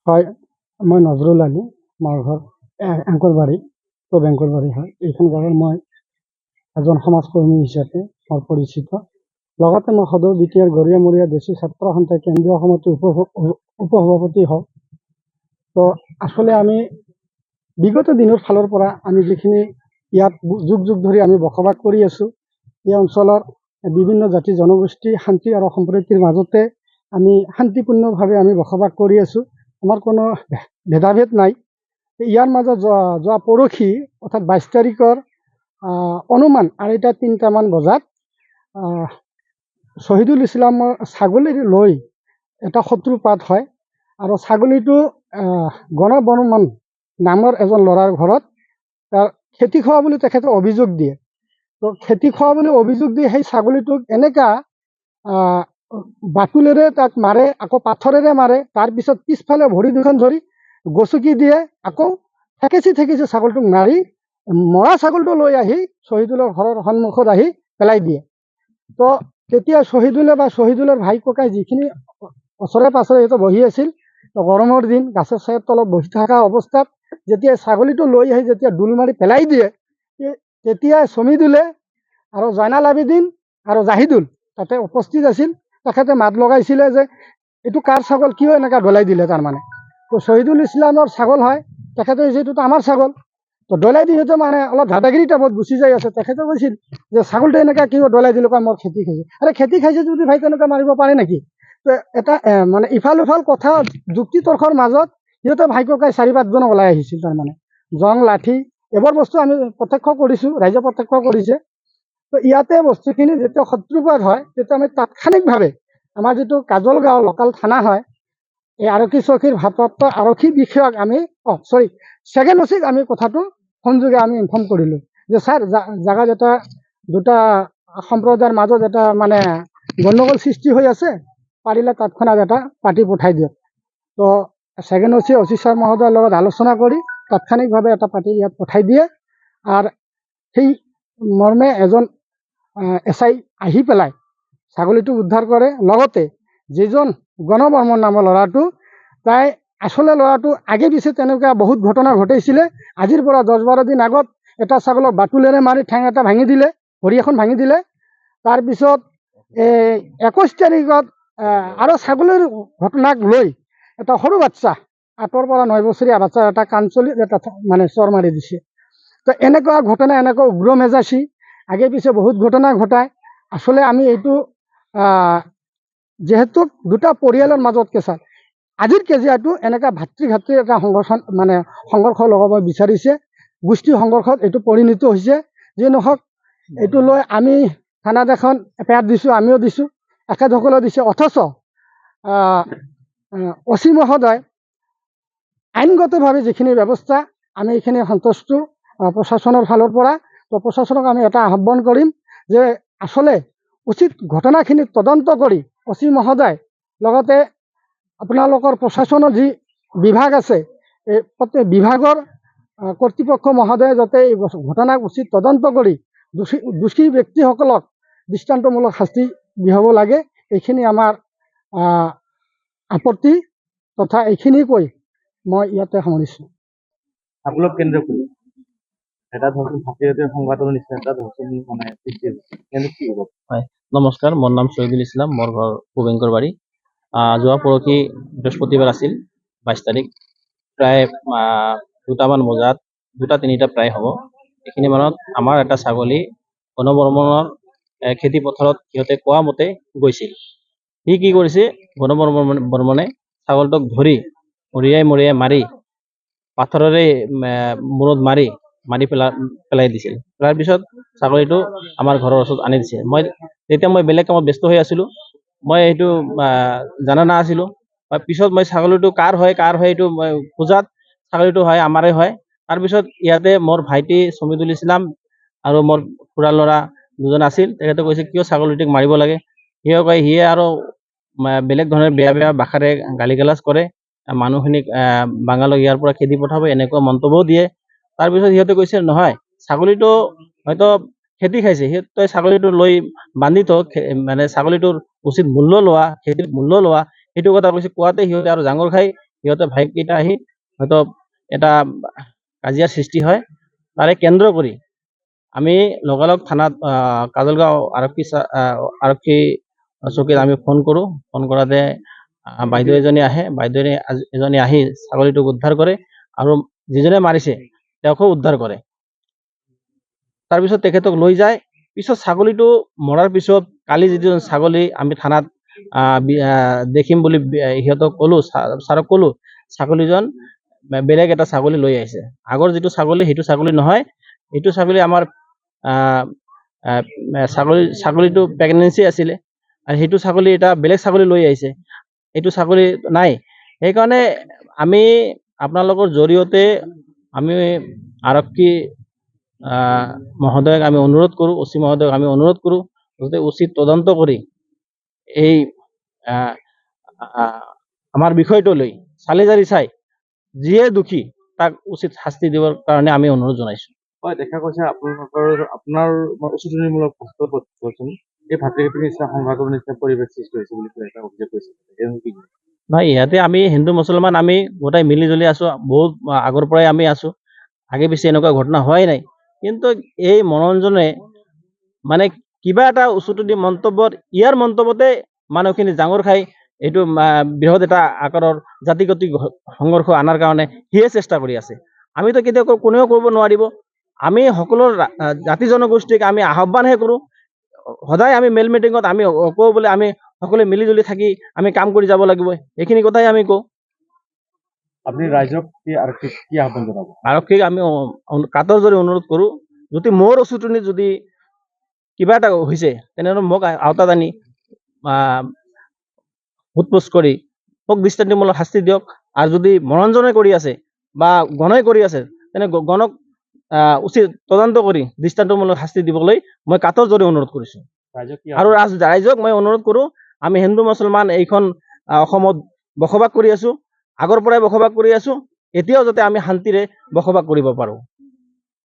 হয়, মই নজৰুল আলী। মোৰ ঘৰ এংকৰবাৰী, পূব এংকৰবাৰী হয়। এইখন গাঁৱৰ মই এজন সমাজকৰ্মী হিচাপে মই পৰিচিত। লগতে মই সদৌ বিটিআৰ গৰিয়ামৰীয়া দেশী ছাত্ৰ সন্থাৰ কেন্দ্ৰীয় সমিতিৰ উপসভাপতি হওঁ। তো আসলে আমি বিগত দিনৰ ফালৰ পৰা আমি যিখিনি ইয়াত যুগ যুগ ধৰি আমি বসবাস কৰি আছোঁ, এই অঞ্চলৰ বিভিন্ন জাতি জনগোষ্ঠী শান্তি আৰু সম্প্ৰীতিৰ মাজতে আমি শান্তিপূৰ্ণভাৱে আমি বসবাস কৰি আছোঁ। আমাৰ কোনো ভেদাভেদ নাই। ইয়াৰ মাজত যোৱা পৰহি অৰ্থাৎ 22 তাৰিখৰ অনুমান 2:30 বজাত শ্বহীদুল ইছলামৰ ছাগলী লৈ এটা সূত্ৰপাত হয় আৰু ছাগলীটো গণবৰ্মন নামৰ এজন ল'ৰাৰ ঘৰত তাৰ খেতি খোৱা বুলি তেখেতে অভিযোগ দিয়ে। তো খেতি খোৱা বুলি অভিযোগ দি সেই ছাগলীটোক এনেকা বাটুলেৰে তাক মাৰে, আকৌ পাথৰেৰে মাৰে। তাৰপিছত পিছফালে ভৰি দুখন ধৰি গচকি দিয়ে, আকৌ ঠেকেচি ছাগলটোক মাৰি মৰা ছাগলটো লৈ আহি শ্বহীদুলৰ ঘৰৰ সন্মুখত আহি পেলাই দিয়ে। তো তেতিয়া শ্বহীদুলৰ ভাই ককাই যিখিনি ওচৰে পাছৰে সিহঁতে বহি আছিল, তো গৰমৰ দিন গাছৰ ছাইৰ তলত বহি থকা অৱস্থাত যেতিয়া ছাগলীটো লৈ আহি যেতিয়া দোল মাৰি পেলাই দিয়ে, তেতিয়া চমিদুলে আৰু জয়নাল আবেদিন আৰু জাহিদুল তাতে উপস্থিত আছিল। তেখেতে মাত লগাইছিলে যে এইটো কাৰ ছাগল, কিয় এনেকৈ দলাই দিলে। তাৰমানে তো শ্বহীদুল ইছলামৰ ছাগল হয়, তেখেতে যিটোতো আমাৰ ছাগল। তো দলাই দি সিহঁতে মানে অলপ দাদাগিৰি টাইপত গুচি যাই আছে। তেখেতে কৈছিল যে ছাগলটো এনেকৈ কিয় দলাই দিলোঁ, কাৰণ মোৰ খেতি খাইছে। আৰে খেতি খাইছে যদি ভাই তেনেকৈ মাৰিব পাৰে নেকি? তো এটা মানে ইফাল সিফাল কথা যুক্তি তৰ্কৰ মাজত সিহঁতে ভাই ককাই 4-5জন ওলাই আহিছিল। তাৰমানে জং লাঠি এইবোৰ বস্তু আমি প্ৰত্যক্ষ কৰিছোঁ, ৰাইজে প্ৰত্যক্ষ কৰিছে। তো ইয়াতে বস্তুখিনি যেতিয়া সূত্ৰপাত হয়, তেতিয়া আমি তাৎক্ষণিকভাৱে আমাৰ যিটো কাজলগাঁও লোকেল থানা হয়, এই আৰক্ষী চকীৰ ভাৰপ্ৰাপ্ত আৰক্ষী বিষয়াক আমি ছেকেণ্ড অচিক আমি কথাটো সংযোগে আমি ইনফৰ্ম কৰিলোঁ যে ছাৰ জাগাত এটা দুটা সম্প্ৰদায়ৰ মাজত এটা মানে গণ্ডগোল সৃষ্টি হৈ আছে, পাৰিলে তৎক্ষণাৎ এটা পাৰ্টি পঠাই দিয়ক। তো ছেকেণ্ড অচি ছাৰ মহোদয়ৰ লগত আলোচনা কৰি তাৎক্ষণিকভাৱে এটা পাৰ্টি ইয়াত পঠাই দিয়ে। আৰু সেই মৰ্মে এজন SI আহি পেলাই ছাগলীটো উদ্ধাৰ কৰে। লগতে যিজন গণবৰ্মন নামৰ ল'ৰাটো, তাই আচলতে ল'ৰাটো আগে পিছে তেনেকুৱা বহুত ঘটনা ঘটাইছিলে। আজিৰ পৰা 10-12 দিন আগত এটা ছাগলক বাটুলেৰে মাৰি ঠেং এটা ভাঙি দিলে, ভৰি এখন ভাঙি দিলে। তাৰপিছত 21 তাৰিখত আৰু ছাগলীৰ ঘটনাক লৈ এটা সৰু বাচ্চা 8 পৰা 9 বছৰীয়া বাচ্চা এটা কাঞ্চলিত এটা মানে চৰ মাৰি দিছে। তো এনেকুৱা ঘটনা, এনেকুৱা উগ্ৰ মেজাজী আগে পিছে বহুত ঘটনা ঘটায়। আচলতে আমি এইটো যিহেতু দুটা পৰিয়ালৰ মাজত কেঁচা, আজিৰ কেজিয়াটো এনেকুৱা ভাতৃ এটা সংঘৰ্ষ লগাব বিচাৰিছে। গোষ্ঠী সংঘৰ্ষত এইটো পৰিণত হৈছে। যি নহওক, এইটো লৈ আমি থানাত এখন এফআইআৰ দিছোঁ, আমিও দিছোঁ, এখেতসকলেও দিছে। অথচ অচি মহোদয় আইনগতভাৱে যিখিনি ব্যৱস্থা, আমি এইখিনি সন্তুষ্ট প্ৰশাসনৰ ফালৰ পৰা। তো প্ৰশাসনক আমি এটা আহ্বান কৰিম যে আচলতে উচিত ঘটনাখিনি তদন্ত কৰি অচি মহোদয়, লগতে আপোনালোকৰ প্ৰশাসনৰ যি বিভাগ আছে, এই প্ৰত্যেক বিভাগৰ কৰ্তৃপক্ষ মহোদয়ে যাতে এই ঘটনাক উচিত তদন্ত কৰি দোষী ব্যক্তিসকলক দৃষ্টান্তমূলক শাস্তি বিহাব লাগে। এইখিনি আমাৰ আপত্তি তথা এইখিনি কৈ মই ইয়াতে সামৰিছোঁ। আপোনালোক কেন্দ্ৰ খুলি এটা ধৰক ভাতৃহঁতৰ সংঘাতৰ নিচিনা এটা ধৰক মানে সৃষ্টি হৈছে, কিন্তু কি হ'ব? হয়, নমস্কাৰ, মোৰ নাম শ্বহীদুল ইছলাম, মোৰ ঘৰ পূব এংকৰবাৰী। যোৱা পৰহি বৃহস্পতিবাৰ আছিল 22 তাৰিখ, প্ৰায় 2টামান বজাত, 2-3টা প্ৰায় হ'ব। এইখিনি মানত আমাৰ এটা ছাগলী গণবৰ্মনৰ খেতি পথাৰত সিহঁতে কোৱা মতে গৈছিল। সি কি কৰিছে, গণবৰ্মনে ছাগলটোক ধৰি মৰিয়াই মাৰি পাথৰেৰে মূৰত মাৰি পেলাই দিছিল। তাৰপিছত ছাগলীটো আমাৰ ঘৰৰ ওচৰত আনি দিছে। তেতিয়া মই বেলেগ কামত ব্যস্ত হৈ আছিলোঁ, মই এইটো জানা নাছিলোঁ। পিছত মই ছাগলীটো কাৰ হয় এইটো মই খোজাত ছাগলীটো হয় আমাৰে হয়। তাৰপিছত ইয়াতে মোৰ ভাইটি চমিদুল ইছলাম আৰু মোৰ খুৰাৰ ল'ৰা 2জন আছিল। তেখেতে কৈছে কিয় ছাগলীটোক মাৰিব লাগে। সিয়ে আৰু বেলেগ ধৰণে বেয়া ভাষাৰে গালি গালাজ কৰে, মানুহখিনিক বাঙালক ইয়াৰ পৰা খেদি পঠাব, এনেকুৱা মন্তব্যও দিয়ে। তাৰপিছত সিহঁতে কৈছে নহয়, ছাগলীটো হয়তো খেতি খাইছে, তই ছাগলীটো লৈ বান্ধি থ, মানে ছাগলীটোৰ উচিত মূল্য লোৱা, খেতিৰ মূল্য লোৱা, সেইটো কথা কৈছে। কোৱাতে সিহঁতে আৰু জাঙৰ খাই সিহঁতে ভাইকেইটা আহি হয়তো এটা কাজিয়াৰ সৃষ্টি হয়। তাৰে কেন্দ্ৰ কৰি আমি লগালগ থানাত কাজলগাঁও আৰক্ষী চকীত আমি ফোন কৰোঁ। ফোন কৰাতে বাইদেউ এজনী আহে। বাইদেউ এজনী আহি ছাগলীটোক উদ্ধাৰ কৰে আৰু যিজনে মাৰিছে তেওঁকো উদ্ধাৰ কৰে। তাৰপিছত তেখেতক লৈ যায়। পিছত ছাগলীটো মৰাৰ পিছত কালি যিটো ছাগলী আমি থানাত দেখিম বুলি সিহঁতক ক'লো, ছাৰক ক'লো, ছাগলীজন বেলেগ এটা ছাগলী লৈ আহিছে। আগৰ যিটো ছাগলী সেইটো ছাগলী নহয়, এইটো ছাগলী আমাৰ ছাগলীটো প্ৰেগনেঞ্চি আছিলে আৰু সেইটো ছাগলী এটা বেলেগ ছাগলী লৈ আহিছে। এইটো ছাগলী নাই। সেইকাৰণে আমি আপোনালোকৰ জৰিয়তে আমি আৰক্ষী মহোদয়ক আমি অনুৰোধ কৰোঁ, OC মহোদয়ক আমি অনুৰোধ কৰোঁ যাতে উচিত তদন্ত কৰি এই আমাৰ বিষয়টো লৈ চালি জাৰি চাই যিয়ে দোষী তাক উচিত শাস্তি দিবৰ কাৰণে আমি অনুৰোধ জনাইছোঁ। হয়, দেখা গৈছে আপোনাৰ উচতনিমূলক বস্তু এই ভাতৃ নিচিনা সংঘাতৰ নিচিনা পৰিৱেশ সৃষ্টি হৈছে বুলি এটা অভিযোগ কৰিছে। নহয়, ইয়াতে আমি হিন্দু মুছলমান আমি গোটাই মিলি জুলি আছোঁ। বহুত আগৰ পৰাই আমি আছোঁ। আগে পিছে এনেকুৱা ঘটনা হোৱাই নাই। কিন্তু এই মনোৰঞ্জনে মানে কিবা এটা উচতনি মন্তব্যত ইয়াৰ মন্তব্যতে মানুহখিনি জাঙুৰ খাই এইটো বৃহৎ এটা আকাৰৰ জাতিগত সংঘৰ্ষ অনাৰ কাৰণে সিয়ে চেষ্টা কৰি আছে। আমিতো কেতিয়াও কোনেও কৰিব নোৱাৰিব। আমি সকলো জাতি জনগোষ্ঠীক আমি আহ্বানহে কৰোঁ। সদায় আমি মেল মিটিঙত আমি কওঁ বোলে আমি সকলোৱে মিলি জুলি থাকি আমি কাম কৰি যাব লাগিব। এইখিনি কথাই আমি কওঁ। আপুনি ৰাইজক আৰক্ষীক কি আহ্বান জনাব? আৰক্ষীক আমি কাটৰ জোৰে অনুৰোধ কৰোঁ, যদি মোৰ উচতনিত যদি কিবা এটা হৈছে তেনেহ'লে মোক আওতাত আনি সোধ-পোছ কৰি মোক দৃষ্টান্তমূলক শাস্তি দিয়ক। আৰু যদি মনোৰঞ্জনে কৰি আছে বা গণই কৰি আছে তেনে গণক উচিত তদন্ত কৰি দৃষ্টান্তমূলক শাস্তি দিবলৈ মই কাটৰ জোৰে অনুৰোধ কৰিছোঁ। আৰু ৰাইজক মই অনুৰোধ কৰোঁ, আমি হিন্দু মুছলমান এইখন অসমত বসবাস কৰি আছোঁ, আগৰ পৰাই বসবাস কৰি আছোঁ, এতিয়াও যাতে আমি শান্তিৰে বসবাস কৰিব পাৰোঁ।